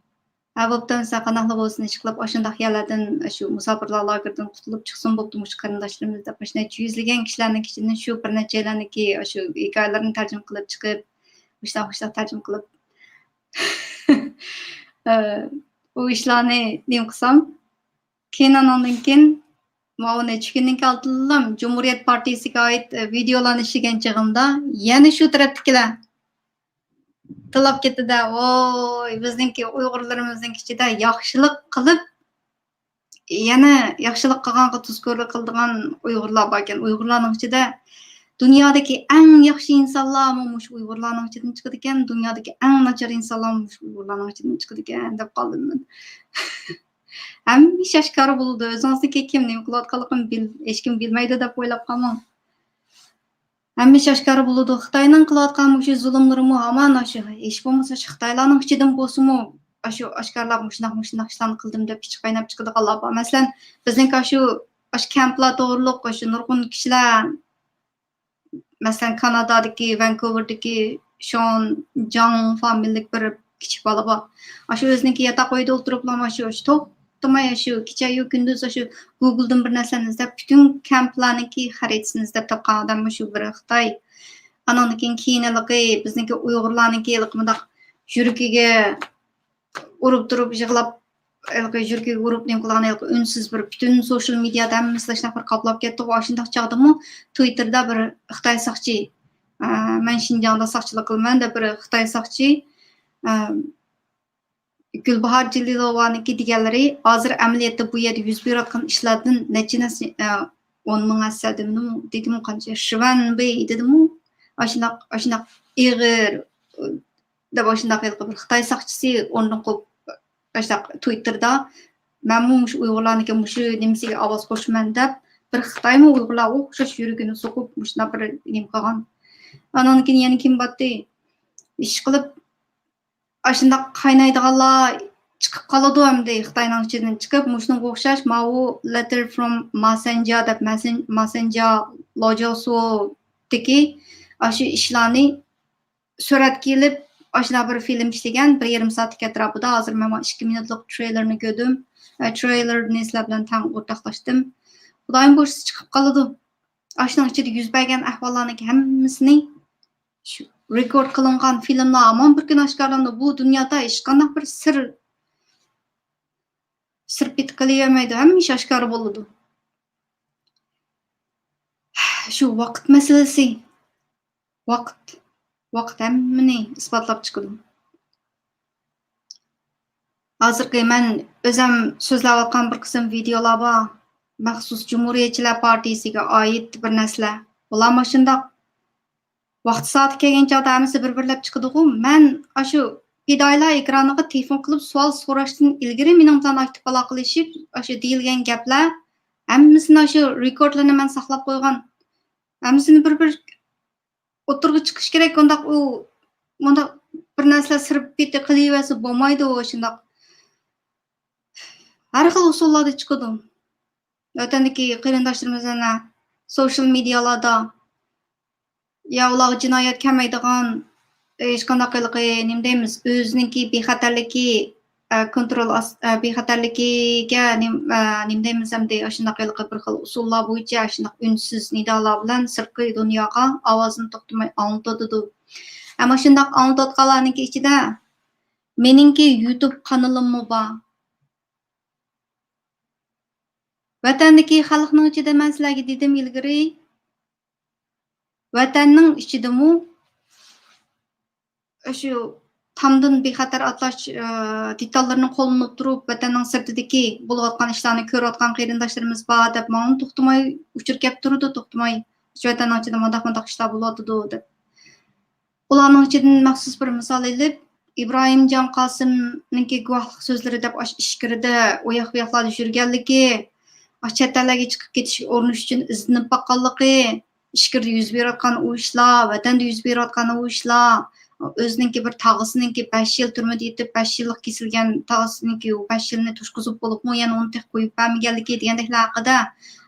Ha bo'pti, saqanaqli bo'lsin ish qilib o'shandaq yerlardan shu musofirlar lagerdan qutulib chiqsin bo'pti mush qarindoshlarimiz deb o'shana yuzlagan kishilarning ichidan shu bir nechalarniki shu hikoyalarni tarjima qilib chiqib, o'shaq tarjima qilib u ishlarni nima qilsam, keyin ondan keyin mana necha kundan keyin Cumhuriyet Partiyasiga oid videolarni ishlagan chig'imda yana shu tarafdagilar tilab ketdi-da, voy, bizningki Uyg'urlarimizning ichida yaxshilik qilib, yana yaxshilik qilganga tuzko'rlik qiladigan Uyg'urlar bor ekan. Uyg'urlarning ichida dunyodagi eng yaxshi insonlar mush Uyg'urlarning ichidan chiqadi ekan, dunyodagi eng nachar insonlar mush Uyg'urlarning ichidan chiqadi ekan deb qoldim men. Hamma shashkari bo'ldi. O'zingizniki kim nima qilayotganligini hech kim bilmaydi deb o'ylab qolmang. Hamma shashkari bo'ldi. Xitoyning qilayotgan shu zulmlarimi hamon shu hech bo'lmasa Xitoylarning ichidan bo'lsa-mu, shu oshkorlab shunaq ishlarni qildim deb ichi qaynab chiqadiganlar bor. Masalan, bizning shu kamplar to'g'riliq shu nurg'un kishilar, masalan Kanadadagi, Vancouver'dagi Sean Jang familiyalik bir kichik bola bor. Shu o'ziniki yotoq uyda o'tiriblar, shu to'xtamay shu kecha-yu kunduz shu Google'dan bir narsani izlab, bütün kamplarniki xaritasini izlab topgan odam shu bir Xitoy. Anondan keyinligi bizniki Uyg'urlarniki mundaq yuragiga urib turib yig'lab, yuragiga urib nima qilgan unsiz bir bütün social mediada hammasi shunaqa bir qoplab ketdi. Va shundoq chog'dimi Twitterda bir Xitoy soqchi, men Xinjiangda soqchilik qilman deb bir Xitoy soqchi Gulbahor Jalilovaniki deganlari hozir amaliyotda bu yerda yuz berayotgan ishlardan nechasi 10 ming asadimmi dedim qancha Shivanbey dedim ashunaq ig'ir deb ashunaq bir Xitoy soqchisi o'rnin qo'yib ashunaq Twitterda men mush Uyg'urlarniki mush nimasiga ovoz qo'shaman deb bir Xitoymi Uyg'urlar o'xshash yuragini so'qib mushuna bir nim qilgan. Andan keyin yana kim botdi? Ish qilib ashundoq qaynaydiganlar chiqib qoladi hamda Xitoyning ichidan chiqib mushunga o'xshash mau letter from messenger deb messenger lojoso deki shu ishlarni surat kelib ashuna bir film ishlagan 1,5 soatlik atrofida. Hozir men 2 minutlik treylerni ko'rdim. Treylerni sizlar bilan tang o'rtoqlashdim. Xudoyim bo'lsa chiqib qoladi. Ashunning ichida yuz bergan ahvollarning hammasini shu rekord qilingan filmlar amon bir kun oshkorlandi. Bu dunyoda hech qanday bir sir bit qilyolmaydi. Hamma oshkor bo'ladi. Shu vaqt masalasi. Vaqt hammani isbotlab chiqadi. Hozirgi men o'zim so'zlayotgan bir qism videolar bor. Maxsus Cumhuriyetchilar Partiyasiga oid bir narsalar. Ular mana shundoq vaqt soati kelgan chog'da hammasi bir-birlab chiqadi-ku. Men shu fidoyilar ekraniga telefon qilib savol so'rashdan ilgari mening bilan aktiv aloqalashib, shu deyilgan gaplar hammasini shu rekordlarni men saqlab qo'ygan. Hammasini bir o'tirg'i chiqish kerak. Unda bir narsa sirib ketdi qilaversa bo'lmaydi u shundoq. Har xil usullarda chiqadi. O'tandagi qarindoshlarimizni social medialarda ya ular jinoyat kamaydigan hech qanday nima deymiz, o'zininki bexatarligi kontrol bexatarligiga nima deymiz hamda shunday bir xil usullar bo'yicha shunday unsiz nidolar bilan sirtqi dunyoga ovozini to'xtamay anglatadi. Ammo shunday anglatganlarning ichida meningki YouTube kanalim bor. Vatandagi xalqning ichida men sizlarga dedim ilgari, vatanning ichidami shu tamdan bexatar atlash detallarni qo'llanib turib, vatanning sirtidagi bo'layotgan ishlarni ko'rayotgan qarindoshlarimiz bor deb men to'xtamay uchir kelib turdi, to'xtamay shu vatanning ichida mundaq ishlar bo'ladi deb. Ularning ichidan maxsus bir misol elib, Ibrohimjon Qosimninki guvohlik so'zlari deb ish kirdi, u yoqlarda yurganligi, chet ellarga chiqib ketish o'rnish uchun izinib boqqanligi, ishkirda yuz berayotgan u ishlar, vatanda yuz berayotgan u ishlar, o'zininki bir tog'isiniki 5 yil turmada yetib 5 yillik kesilgan tog'isiniki u 5 yilni to'shqizib bo'libmi, yana uni tek qo'yib bermaganligi degandeklar haqida,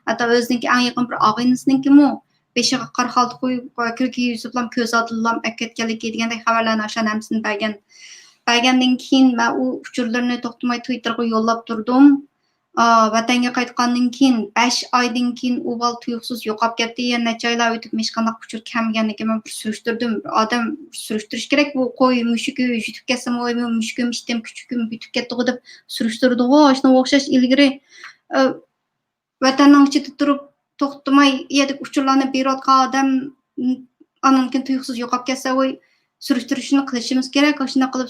hatto o'zininki eng yaqin bir og'aynisiniki beshiga qora xalta qo'yib, kirki yuziblam, ko'z odillam, ketganligi degandek xabarlarni aşan hamsini bergandan keyin men u uchurlarni to'xtamay Twitterga yo'llab turdim. Vatanga qaytgandan keyin 5 oydan keyin u bal tuyuqsiz yo'qolib ketdi. Yana necha oylar o'tib hech qanday uchur kelmaganligini men bir surishtirdim. Odam surishtirish kerak, bu qo'y mushugi yutib ketsam, voy men mushugim ishtim kuchugim yutib ketdi deb surishtirdi-ku. Shuna o'xshash ilgari vatanning ichida turib to'xtamay yedik uchurlarni berayotgan odam andan keyin tuyuqsiz yo'qolib ketsa, voy surishtirishni qilishimiz kerak. Shuna qilib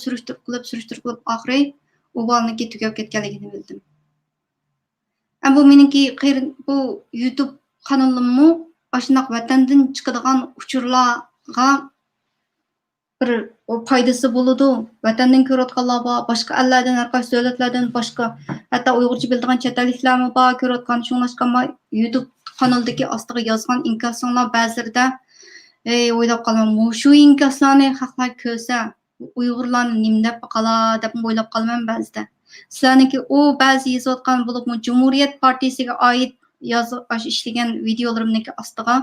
surishtirib oxiri u balniki tugab ketganligini bildim. Bu meniki bu YouTube kanalimni aşınaq vatandan chiqadigan uchurlarga bir foydasi bo'ladi. Vatandan ko'rayotganlar bor, boshqa ellardan, har qaysi davlatlardan boshqa, hatto Uyg'urcha biladigan chet elliklarmi bor, ko'rayotgan shunlashgan YouTube kanalidagi ostiga yozgan inkaslar ba'zida o'ylab qolaman, shu inkaslarni xalqlar ko'rsa, Uyg'urlarni nima deb qolar deb o'ylab qolaman ba'zida. Sizlarniki o ba'zi yozayotgan bo'lib, Cumhuriyet Partiyasiga oid ishlagan videolarimniki ostiga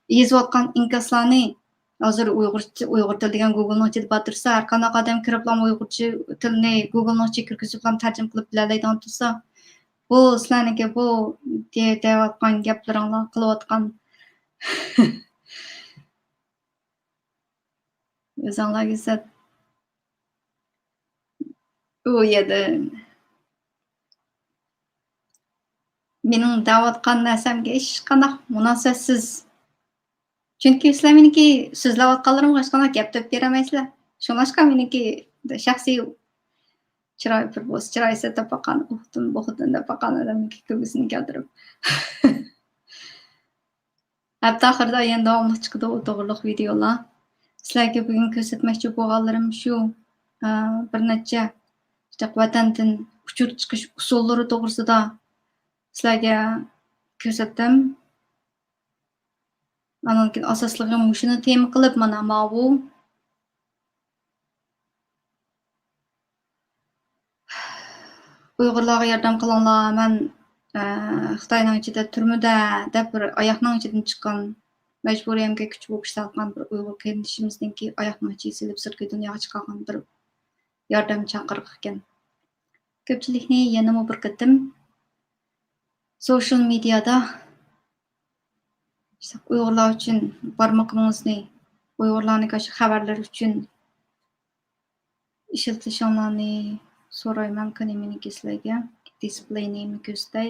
yozayotgan inkaslarni hozir Uyg'ur tili degan Google'ni ochib batirsa, har qanday odam kirib Uyg'urcha tilni Google'ni ochib kirgizib tarjima qilib bilaydigan tursa, bu sizlarniki bu deyotgan gaplaringlar qilayotgan o'zinglarga esa u yerda mening da'vatgan narsamga hech qanday munosabatsiz. Chunki sizlar meniki so'zlayotganlarimga hech qanday gap topib beramaysizlar. Shunlashqa meniki shaxsiy chiroysiz deb boqqan, o'xtin deb boqqan odamniki kulgisini keltirib. Hatto oxirida yana davomli chiqdi u to'g'riliq videolar. Sizlarga bugun ko'rsatmoqchi bo'lganlarim shu bir necha vatandan uchur chiqish usullari to'g'risida sizlarga ko'rsatdim. Anonkin asosligim shuni tema qilib mana bu Uyg'urlarga yordam qilinglar. Men Xitoyning ichida turmada deb bir oyoqning ichidan chiqqan majburiy emgak kuch bo'lib ishlatgan bir Uyg'ur qarindishimizningki oyoqning ichiga silib sirtqi dunyoga chiqqan bir yordam chaqiriq ekan. Ko'pchilikni yana bir qatim social mediada Uyg'urlar uchun barmoqingizni Uyg'urlarning shu xabarlari uchun ishiltishinglarni so'rayman. Meniki sizlarga display name ko'rsatay.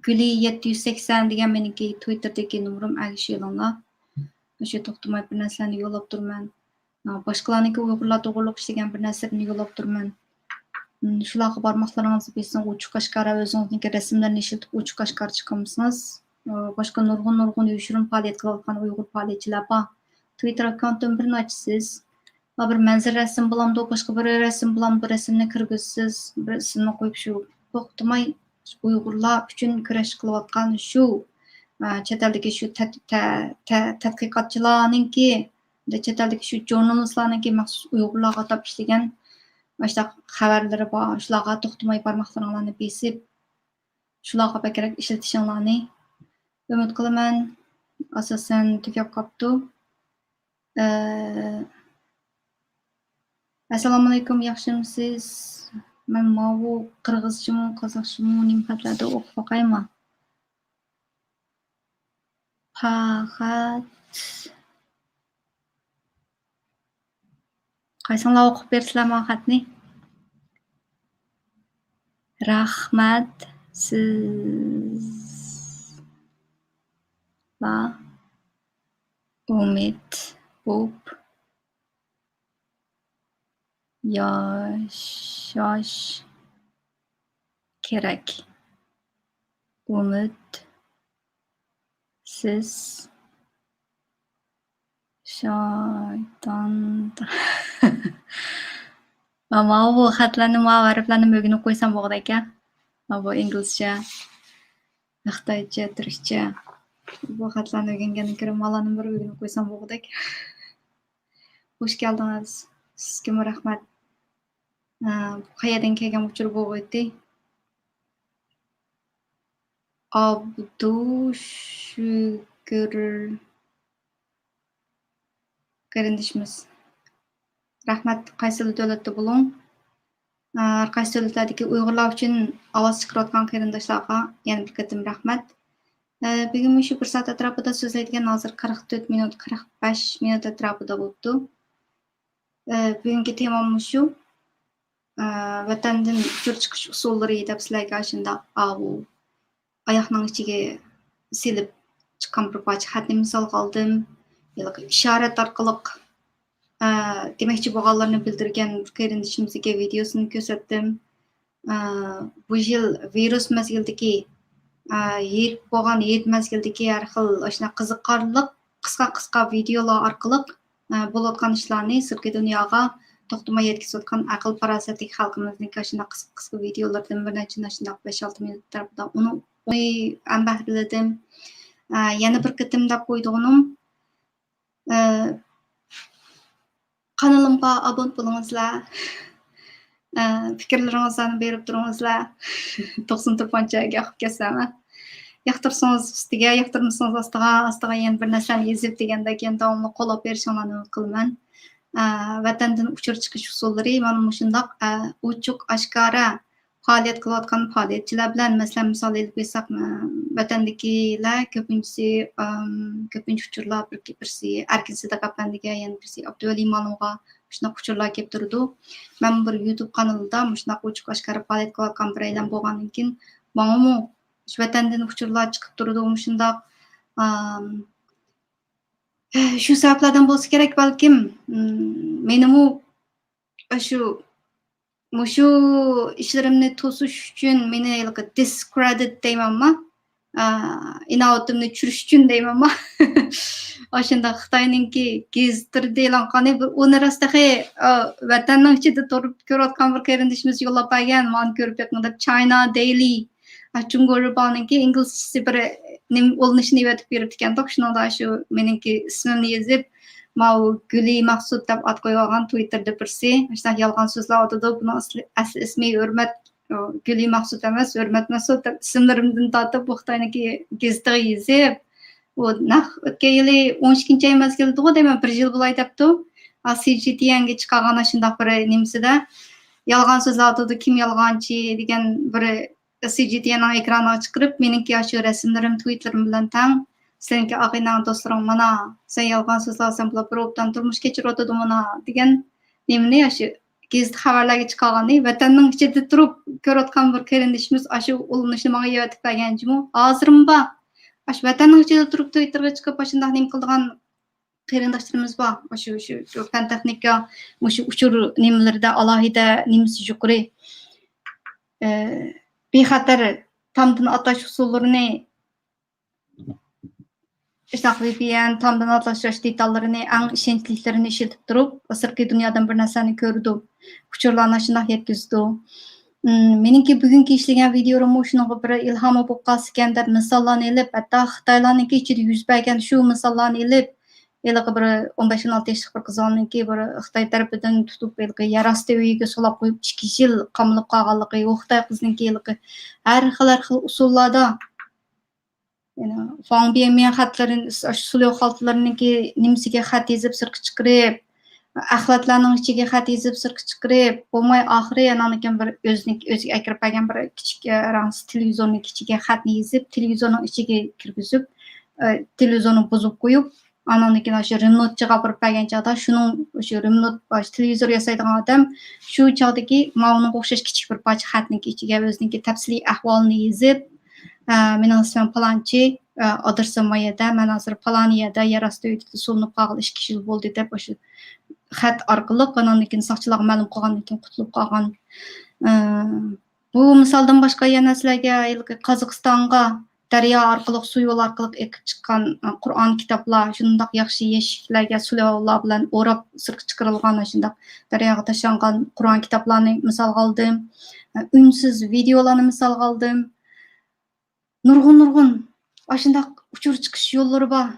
Guli 780 degan meniki Twitter'dagi numerim agishinglar. O'sha to'xtamay bir narsalarni yo'llab turman. Boshqalarniki Uyg'urlar to'g'riliq ishlagan bir narsalarni yo'llab turman. Shularga barmoqlaringizni besing, uchiq qashqara o'zingizniki rasmlarni ishiltib uchiq qashqara chiqamsiz. Boshqa nurg'un yoshirin faoliyat qilayotgan Uyg'ur faoliyatchilar bor. Twitter akkauntim bir nachsiz. Bir manzara rasm bilamdi, boshqa bir rasm bilan bir rasmni kirgizsiz, bir ismni qo'yib shu to'xtamay Uyg'urlar uchun kurash qilayotgan shu chet eldagi shu tadqiqotchilarningki, chet eldagi shu jurnalistlarningki maxsus Uyg'urlarga atab ishlagan mana xabarlari bor. Shularga to'xtamay barmoqlaringlarni besib, shularga bakrak ishlatishinglarni umid qilaman. Asosan tugab qopti. Assalomu alaykum, yaxshimisiz? Men bu qirg'izchami, qozoqchami uning xatlarida o'qib boqaymi? Faqat qaysinglar o'qib bersizlarmi xatni? Rahmat sizlar umid bo'lib yashash kerak. Umid siz shaytondan. Ama bu xatlarni arablarni o'rganib qo'ysam bo'ladi ekan. Bu inglizcha, xitoycha, turkcha. Bu xatlarni o'rgangandan ko'ra mallarni bir o'rganib qo'ysam bo'ladi ekan. Xush keldingiz. Sizga rahmat. Qayerdan kelgan uchur bo'g'aydi? Abdushukr görür kardeşimiz. Rahmet qaysi davlatda bo'ling. Qaysi davlatdagi Uyg'urlar uchun ovoz chiqarayotgan qarindoshlarga yana bir qatim rahmat. Bugun shu bir soat atrofida so'zlaydigan hozir 44 minut, 45 minut atrofida bo'libdi. Bugungi temam shu. Vatandan uchur chiqish usullari deb sizlarga shunda oyoqning ichiga silib chiqqan bir parcha xatni misol qildim. İşaret orqali demoqchi bo'lganlarni bildirgan qarindishimizga videosini ko'rsatdim. Bu yil virus mazgildagi bo'lgan mazgildagi har xil o'shana qiziqarli qisqa videolar orqali bo'layotgan ishlarni sirtqi dunyoga to'xtamay yetkazayotgan aql farosatli xalqimizning o'shana qisqa videolardan bir necha 5-6 minut tarafida uni bahriladim. Yana bir qatim deb qo'ydim. Kanalimga abone bo'lingizlar. Fikrlaringizni berib turingizlar. 94-ga yoqib ketsam. Yoqtirsangiz ustiga, yoqtirmasangiz ostiga yana bir narsani yozib deganda keyin davomli qo'llab berishingizni umid qilaman. Vatandan uchur chiqish usullari mana shundoq ochiq oshkora faoliyat qilayotgan faoliyatchilar bilan masalan misol elib qo'ysak vatandagilar ko'pincha uchurlar birsi Erkin Sadaqapandiga yana birsi Abduvali Ma'lumga shunaqa uchurlar kelib turdi. Men bir YouTube kanalida shunaqa ochiq oshkora faoliyat qilayotgan bir aylan bo'lgandan keyin menga shu vatandan uchurlar chiqib turdi. Shundoq shu sabablardan bo'lsa kerak balkim menimi shu ishlarimni to'sish uchun meni discredit deymanmi? Inovatimni tushirish uchun deymanmi? O'shanda Xitoyninki gezdirdi e'lon qilgan bir uni rostaga vatanning ichida turib ko'rayotgan bir qarindishimiz yo'llab bergan, men ko'rib deb China Daily Jungo Riboninki inglizchasi bir olinishini yetib berib ekan. Shunda shu meningki ismimni yozib Mau Guli Maqsud deb at qo'ygan Twitterda birsi. Ashta yolg'on so'zlar otdi. Buni asli ismi Hurmat Guli Maqsud emas, Hurmat Masud deb ismlarimdan tortib bu Xitoyniki gezitga yozib, u naq o'tgan yili 12-oy mazgilda deyman, 1 yil bo'lay debdi. CGTNga chiqqan shunday bir nimsida yolg'on so'zlar otdi, kim yolg'onchi degan bir CGTNning ekraniga chiqarib, meningki shu rasmlarim, tweetlarim bilan tang Seninki aqinang do'stlaring mana sen yolg'on so'zlarsan bular bir o'pdan turmush kechiradi mana degan nimani shu gazet xabarlarga chiqqanini vatanning ichida turib ko'rayotgan bir qarindishimiz shu ulinishni menga yetib berganjimu hozirmi shu vatanning ichida turib Twitterga chiqib shunday nim qilgan qarindoshlarimiz bor. Shu fan texnika shu uchur nimalarda alohida nimasi yuqori bexatar tamdan atash usullarini VPN tamdan atlash detallarini eng ishonchlilarini ishlatib turib, sirtqi dunyodan bir narsani ko'rdi. Uchurlarni shunday yetkazdi. Meningki bugungi ishlagan videoim shunaqa bir ilhom bo'lib qolgan deb misollarni olib, hatto Xitoylarningki ichida yuz bergan shu misollarni olib, eliga bir 15-16 yoshli bir qizlarningki bir Xitoy tarafidan tutib eliga yarasti uyiga solib qo'yib 2 yil qamalib qolganligi, u Xitoy qizningki eliga har xil usullarda Fang Bianmian xatlarini, sulyo xalqlarininki nimsiga xat yozib sirtqa chiqarib, axlatlarning ichiga xat yozib sirtqa chiqarib, bo'lmay oxiri anakin bir o'ziga akirib bergan bir kichik rangs televizorning ichiga xatni yozib, televizorning ichiga kirgizib, televizorni buzib qo'yib, anakin o'sha remote g'apirib bergan chog'da shu remote televizor yasaydigan odam shu chog'dagi ma'lumotga o'xshash kichik bir parcha xatning ichiga o'zining tafsiliy ahvolini yozib mening ismim Palanchi, adresim mayada, men hozir Palaniyada yarasti uyda so'linib qolgan 2 yil bo'ldi deb o'sha xat orqali qonunning soqchilarga ma'lum qilgandan keyin qutulib qolgan. Bu misoldan boshqa yana sizlarga Qozog'istonga daryo orqali, suv yo'li orqali ekib chiqqan Qur'on kitoblar, shundoq yaxshi yeshiklarga sulyolar bilan o'rab sirtqa chiqarilgan shundoq daryoga tashlangan Qur'on kitoblarini misol oldim. Unsiz videolarni misol oldim. Nurg'un ashundoq uchur chiqish yo'llari bor.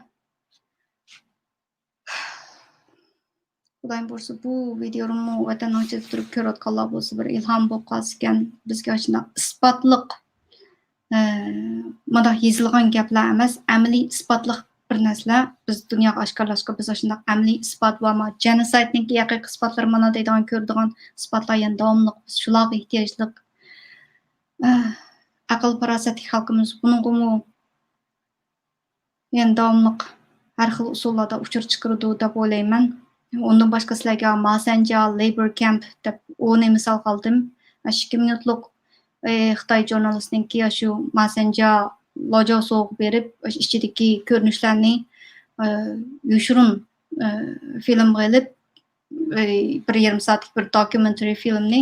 Xudoyim bo'lsa bu videomni vatanning ichida turib ko'rayotganlar bo'lsa bir ilhom bo'lib qolgan bizga shundoq isbotliq mana yozilgan gaplar emas, amaliy isbotliq bir narsalar biz dunyoga oshkorlashga biz shunday amaliy isbot va genosidening haqiqiy isbotlari mana deydigan ko'radigan isbotlar yana davomli biz shularga ehtiyojli aql farosatli xalqimiz buningmi yana davomli har xil usullarda uchur chiqirdi deb o'ylayman. Ondan boshqa sizlarga Masanja Labor Camp deb o'ni misol qildim. 2 minutlik Xitoy jurnalistniki shu Masanja loja so'q berib ichidagi ko'rinishlarni yoshirin film qilib 1,5 soatlik bir dokumentary filmni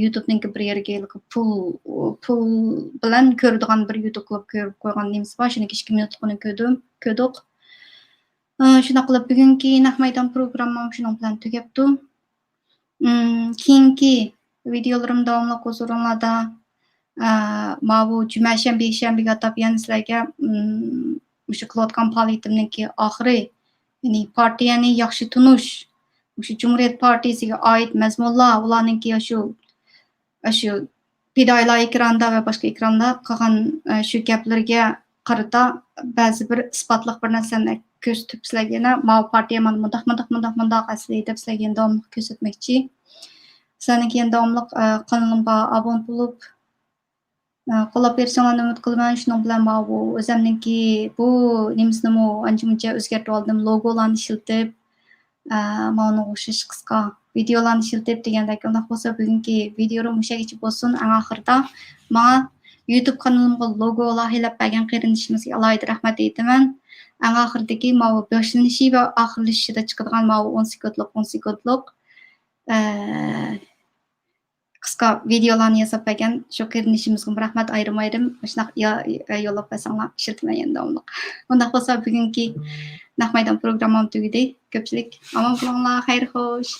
YouTube'ning bir yerga pul bilan ko'radigan bir YouTube klub ko'rib qo'ygan nemiz bor. Shuni 2 minutlikni ko'rdik. Shuna qilib bugungi naq maydon programmam shuning bilan tugabdi. Keyingi videolarim davomli huzuringlarda bu juma shanba shanbaga atab yana sizlarga o'sha qilayotgan faoliyatimningki oxiri, ya'ni partiyani yaxshi tunish, o'sha Cumhuriyet Partiyasiga oid mazmunlar, ularningki shu fidoyilar ekranda va boshqa ekranda qilgan shu gaplarga qarata ba'zi bir isbotliq bir narsani ko'rsatib sizlarga ma partiya mana mundaq asli deb sizlarga davomli ko'rsatmoqchi. Sizlarning keyin davomli kanalimga obuna bo'lib qo'llab berishinglarni umid qilaman. Shuning bilan bu o'zimningki bu nemisnimi ancha-muncha o'zgartirib oldim. Logolarni ishlatib, mana o'xshash qisqa videolarni ishlatib degandek undaq bo'lsa bugungi videom o'shagacha bo'lsin. Eng oxirida menga YouTube kanalimga logo loyihalab bergan qarindishimizga alohida rahmat aytaman. Eng oxiridagi boshlanishi va oxirlashishida chiqadigan 10 sekundlik qisqa videolarni yasab bergan shu qarindishimizga rahmat ayrim shunaqa yo'llab bersanglar ishiltiman endi davomli. Undaq bo'lsa bugungi naq maydon programmam tugadi. Ko'pchilik omon bo'linglar, xayr xo'sh.